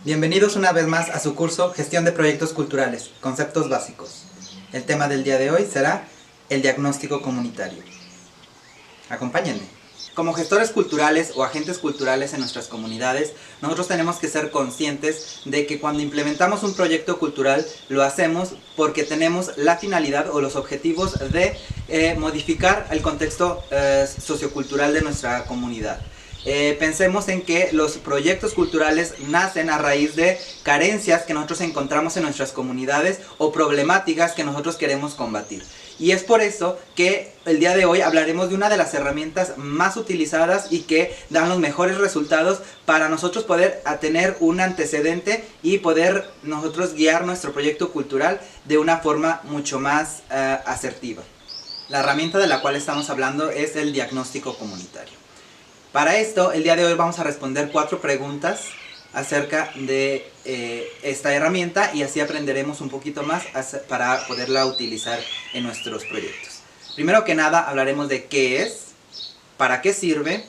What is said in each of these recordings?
Bienvenidos una vez más a su curso Gestión de Proyectos Culturales, Conceptos Básicos. El tema del día de hoy será el diagnóstico comunitario. Acompáñenme. Como gestores culturales o agentes culturales en nuestras comunidades, nosotros tenemos que ser conscientes de que cuando implementamos un proyecto cultural lo hacemos porque tenemos la finalidad o los objetivos de modificar el contexto sociocultural de nuestra comunidad. Pensemos en que los proyectos culturales nacen a raíz de carencias que nosotros encontramos en nuestras comunidades o problemáticas que nosotros queremos combatir. Y es por eso que el día de hoy hablaremos de una de las herramientas más utilizadas y que dan los mejores resultados para nosotros poder tener un antecedente y poder nosotros guiar nuestro proyecto cultural de una forma mucho más asertiva. La herramienta de la cual estamos hablando es el diagnóstico comunitario. Para esto, el día de hoy vamos a responder 4 preguntas acerca de esta herramienta y así aprenderemos un poquito más para poderla utilizar en nuestros proyectos. Primero que nada, hablaremos de qué es, para qué sirve,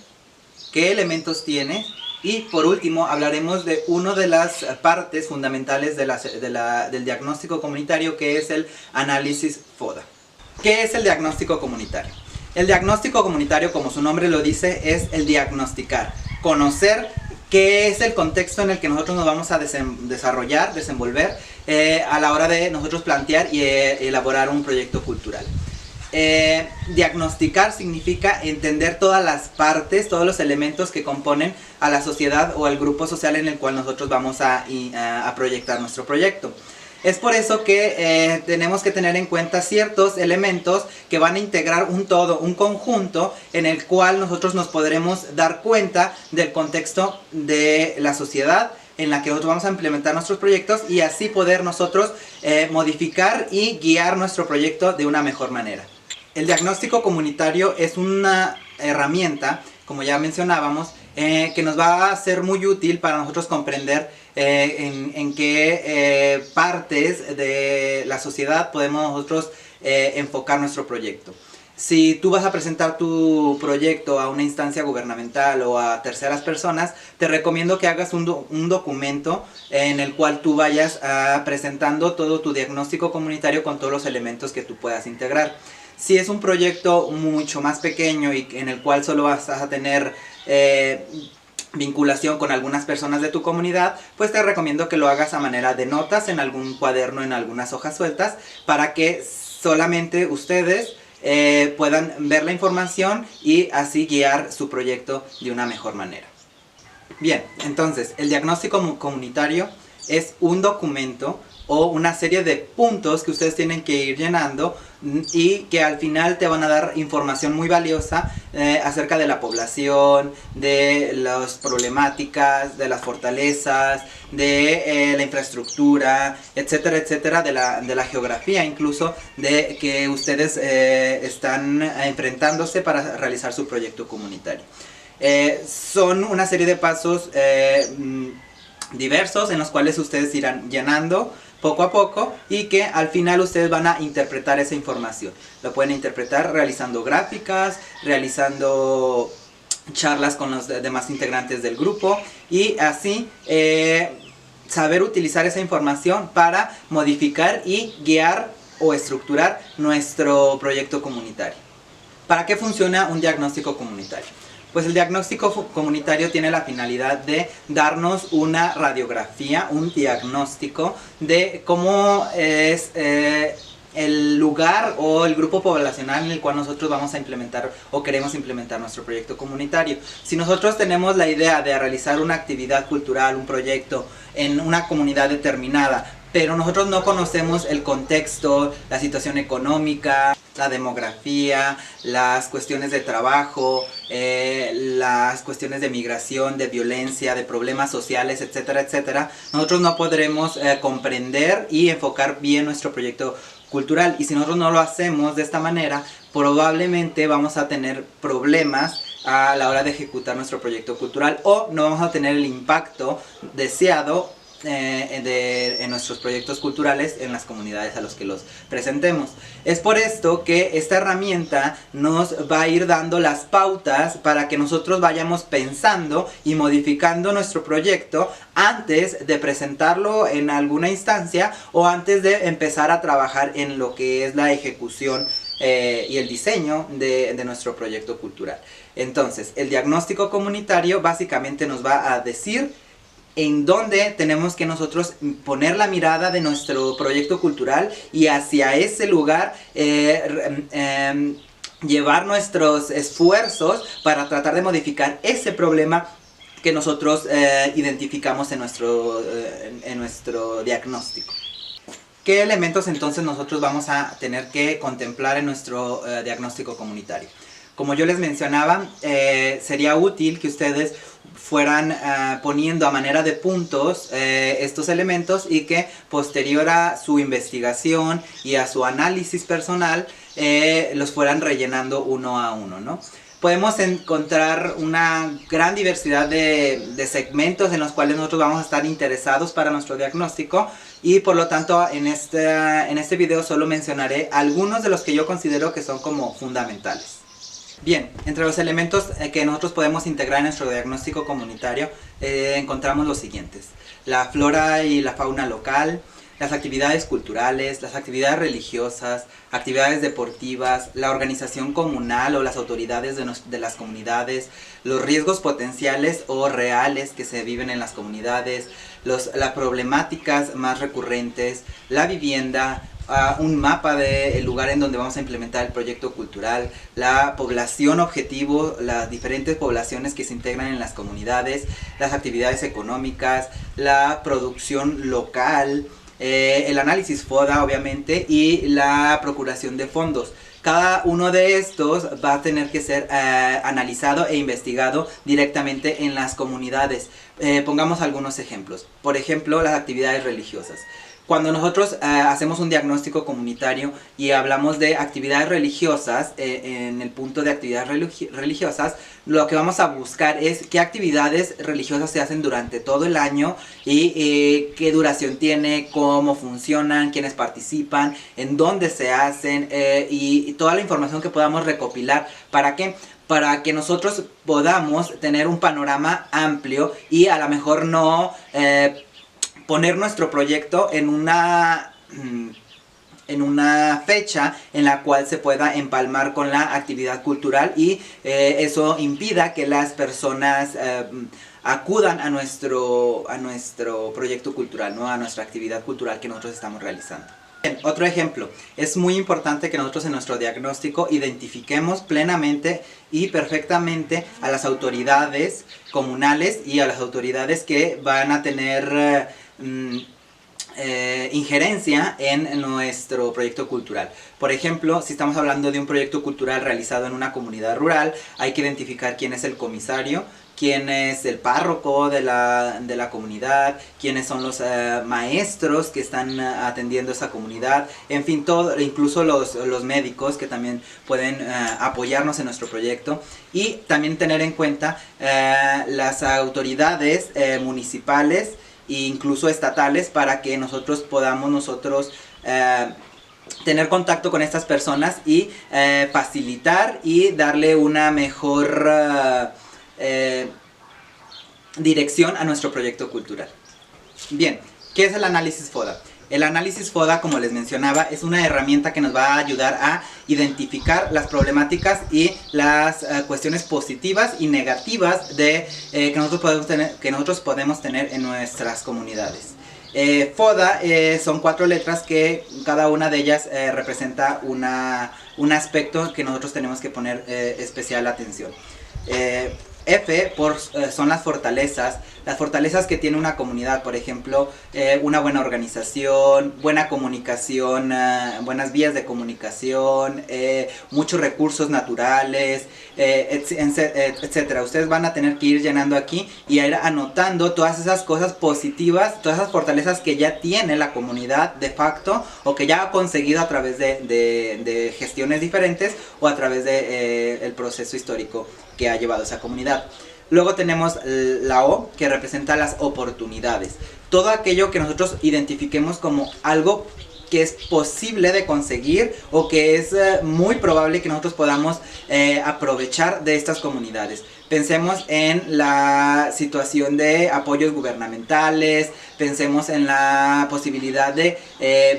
qué elementos tiene y por último hablaremos de una de las partes fundamentales del diagnóstico comunitario, que es el análisis FODA. ¿Qué es el diagnóstico comunitario? El diagnóstico comunitario, como su nombre lo dice, es el diagnosticar, conocer qué es el contexto en el que nosotros nos vamos a desenvolver a la hora de nosotros plantear y elaborar un proyecto cultural. Diagnosticar significa entender todas las partes, todos los elementos que componen a la sociedad o al grupo social en el cual nosotros vamos a proyectar nuestro proyecto. Es por eso que tenemos que tener en cuenta ciertos elementos que van a integrar un todo, un conjunto en el cual nosotros nos podremos dar cuenta del contexto de la sociedad en la que nosotros vamos a implementar nuestros proyectos y así poder nosotros modificar y guiar nuestro proyecto de una mejor manera. El diagnóstico comunitario es una herramienta, como ya mencionábamos, que nos va a ser muy útil para nosotros comprender en qué partes de la sociedad podemos nosotros enfocar nuestro proyecto. Si tú vas a presentar tu proyecto a una instancia gubernamental o a terceras personas, te recomiendo que hagas un documento en el cual tú vayas presentando todo tu diagnóstico comunitario con todos los elementos que tú puedas integrar. Si es un proyecto mucho más pequeño y en el cual solo vas a tener vinculación con algunas personas de tu comunidad, pues te recomiendo que lo hagas a manera de notas en algún cuaderno, en algunas hojas sueltas, para que solamente ustedes puedan ver la información y así guiar su proyecto de una mejor manera. Bien, entonces el diagnóstico comunitario es un documento o una serie de puntos que ustedes tienen que ir llenando y que al final te van a dar información muy valiosa acerca de la población, de las problemáticas, de las fortalezas, de la infraestructura, etcétera, etcétera, de la geografía incluso, de que ustedes están enfrentándose para realizar su proyecto comunitario. Son una serie de pasos diversos en los cuales ustedes irán llenando poco a poco y que al final ustedes van a interpretar esa información. Lo pueden interpretar realizando gráficas, realizando charlas con los demás integrantes del grupo y así saber utilizar esa información para modificar y guiar o estructurar nuestro proyecto comunitario. ¿Para qué funciona un diagnóstico comunitario? Pues el diagnóstico comunitario tiene la finalidad de darnos una radiografía, un diagnóstico de cómo es el lugar o el grupo poblacional en el cual nosotros vamos a implementar o queremos implementar nuestro proyecto comunitario. Si nosotros tenemos la idea de realizar una actividad cultural, un proyecto en una comunidad determinada, pero nosotros no conocemos el contexto, la situación económica, la demografía, las cuestiones de trabajo, las cuestiones de migración, de violencia, de problemas sociales, etcétera, etcétera, nosotros no podremos comprender y enfocar bien nuestro proyecto cultural. Y si nosotros no lo hacemos de esta manera, probablemente vamos a tener problemas a la hora de ejecutar nuestro proyecto cultural o no vamos a tener el impacto deseado en nuestros proyectos culturales en las comunidades a los que los presentemos. Es por esto que esta herramienta nos va a ir dando las pautas para que nosotros vayamos pensando y modificando nuestro proyecto antes de presentarlo en alguna instancia o antes de empezar a trabajar en lo que es la ejecución y el diseño de nuestro proyecto cultural. Entonces, el diagnóstico comunitario básicamente nos va a decir en dónde tenemos que nosotros poner la mirada de nuestro proyecto cultural y hacia ese lugar llevar nuestros esfuerzos para tratar de modificar ese problema que nosotros identificamos en nuestro diagnóstico. ¿Qué elementos entonces nosotros vamos a tener que contemplar en nuestro diagnóstico comunitario? Como yo les mencionaba, sería útil que ustedes fueran poniendo a manera de puntos estos elementos y que posterior a su investigación y a su análisis personal los fueran rellenando uno a uno, ¿no? Podemos encontrar una gran diversidad de segmentos en los cuales nosotros vamos a estar interesados para nuestro diagnóstico y por lo tanto en este video solo mencionaré algunos de los que yo considero que son como fundamentales. Bien, entre los elementos que nosotros podemos integrar en nuestro diagnóstico comunitario encontramos los siguientes: la flora y la fauna local, las actividades culturales, las actividades religiosas, actividades deportivas, la organización comunal o las autoridades de las comunidades, los riesgos potenciales o reales que se viven en las comunidades, las problemáticas más recurrentes, la vivienda, un mapa del lugar en donde vamos a implementar el proyecto cultural, la población objetivo, las diferentes poblaciones que se integran en las comunidades, las actividades económicas, la producción local, el análisis FODA obviamente y la procuración de fondos. Cada uno de estos va a tener que ser analizado e investigado directamente en las comunidades. Pongamos algunos ejemplos. Por ejemplo, las actividades religiosas. Cuando nosotros hacemos un diagnóstico comunitario y hablamos de actividades religiosas, en el punto de actividades religiosas, lo que vamos a buscar es qué actividades religiosas se hacen durante todo el año y qué duración tiene, cómo funcionan, quiénes participan, en dónde se hacen y toda la información que podamos recopilar. ¿Para qué? Para que nosotros podamos tener un panorama amplio y a lo mejor no poner nuestro proyecto en una fecha en la cual se pueda empalmar con la actividad cultural y eso impida que las personas acudan a nuestro proyecto cultural, ¿no? A nuestra actividad cultural que nosotros estamos realizando. Bien, otro ejemplo, es muy importante que nosotros en nuestro diagnóstico identifiquemos plenamente y perfectamente a las autoridades comunales y a las autoridades que van a tener injerencia en nuestro proyecto cultural. Por ejemplo, si estamos hablando de un proyecto cultural realizado en una comunidad rural, hay que identificar quién es el comisario, quién es el párroco de la comunidad, quiénes son los maestros que están atendiendo esa comunidad, en fin, todo, incluso los médicos que también pueden apoyarnos en nuestro proyecto, y también tener en cuenta las autoridades municipales e incluso estatales para que nosotros podamos tener contacto con estas personas y facilitar y darle una mejor dirección a nuestro proyecto cultural. Bien, ¿qué es el análisis FODA? El análisis FODA, como les mencionaba, es una herramienta que nos va a ayudar a identificar las problemáticas y las cuestiones positivas y negativas que nosotros podemos tener en nuestras comunidades. FODA son 4 letras que cada una de ellas representa un aspecto que nosotros tenemos que poner especial atención. F son las fortalezas que tiene una comunidad, por ejemplo, una buena organización, buena comunicación, buenas vías de comunicación, muchos recursos naturales, etcétera. Ustedes van a tener que ir llenando aquí y ir anotando todas esas cosas positivas, todas esas fortalezas que ya tiene la comunidad de facto o que ya ha conseguido a través de gestiones diferentes o a través del proceso histórico que ha llevado esa comunidad. Luego tenemos la O, que representa las oportunidades. Todo aquello que nosotros identifiquemos como algo que es posible de conseguir o que es muy probable que nosotros podamos aprovechar de estas comunidades. Pensemos en la situación de apoyos gubernamentales, pensemos en la posibilidad de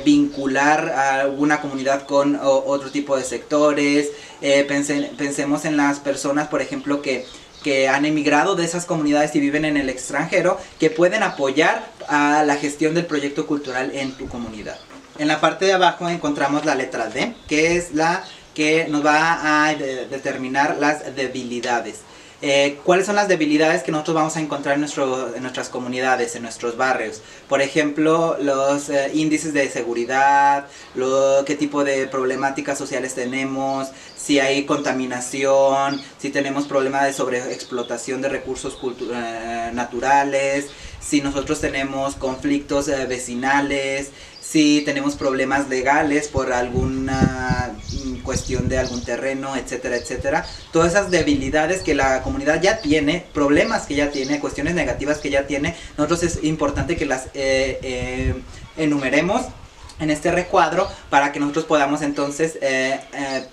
vincular a alguna comunidad con otro tipo de sectores, pensemos en las personas, por ejemplo, que han emigrado de esas comunidades y viven en el extranjero, que pueden apoyar a la gestión del proyecto cultural en tu comunidad. En la parte de abajo encontramos la letra D, que es la que nos va a determinar las debilidades. ¿Cuáles son las debilidades que nosotros vamos a encontrar en nuestras comunidades, en nuestros barrios? Por ejemplo, los índices de seguridad, qué tipo de problemáticas sociales tenemos, si hay contaminación, si tenemos problemas de sobreexplotación de recursos naturales, si nosotros tenemos conflictos vecinales, si tenemos problemas legales por alguna cuestión de algún terreno, etcétera, etcétera. Todas esas debilidades que la comunidad ya tiene, problemas que ya tiene, cuestiones negativas que ya tiene, nosotros es importante que las enumeremos en este recuadro para que nosotros podamos entonces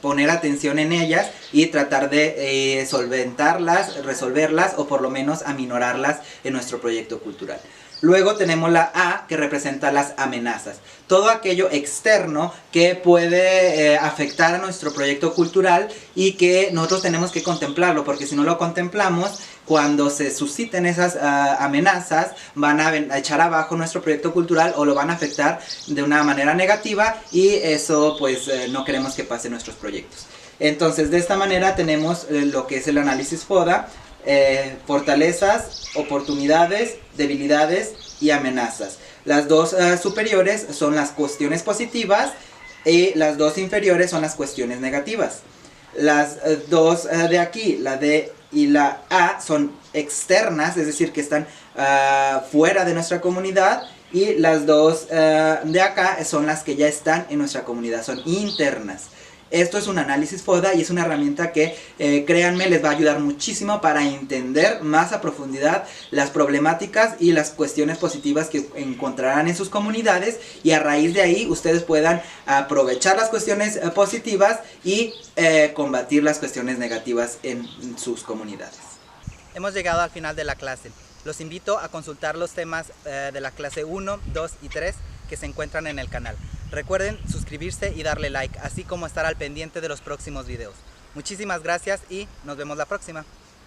poner atención en ellas y tratar de solventarlas, resolverlas o por lo menos aminorarlas en nuestro proyecto cultural. Luego tenemos la A, que representa las amenazas. Todo aquello externo que puede afectar a nuestro proyecto cultural y que nosotros tenemos que contemplarlo, porque si no lo contemplamos, cuando se susciten esas amenazas, van a echar abajo nuestro proyecto cultural o lo van a afectar de una manera negativa y eso pues no queremos que pase en nuestros proyectos. Entonces, de esta manera tenemos lo que es el análisis FODA. Fortalezas, oportunidades, debilidades y amenazas. Las dos superiores son las cuestiones positivas y las dos inferiores son las cuestiones negativas. Las dos de aquí, la D y la A, son externas, es decir, que están fuera de nuestra comunidad, y las dos de acá son las que ya están en nuestra comunidad, son internas. Esto es un análisis FODA y es una herramienta que, créanme, les va a ayudar muchísimo para entender más a profundidad las problemáticas y las cuestiones positivas que encontrarán en sus comunidades, y a raíz de ahí ustedes puedan aprovechar las cuestiones positivas y combatir las cuestiones negativas en sus comunidades. Hemos llegado al final de la clase. Los invito a consultar los temas de la clase 1, 2 y 3 que se encuentran en el canal. Recuerden suscribirse y darle like, así como estar al pendiente de los próximos videos. Muchísimas gracias y nos vemos la próxima.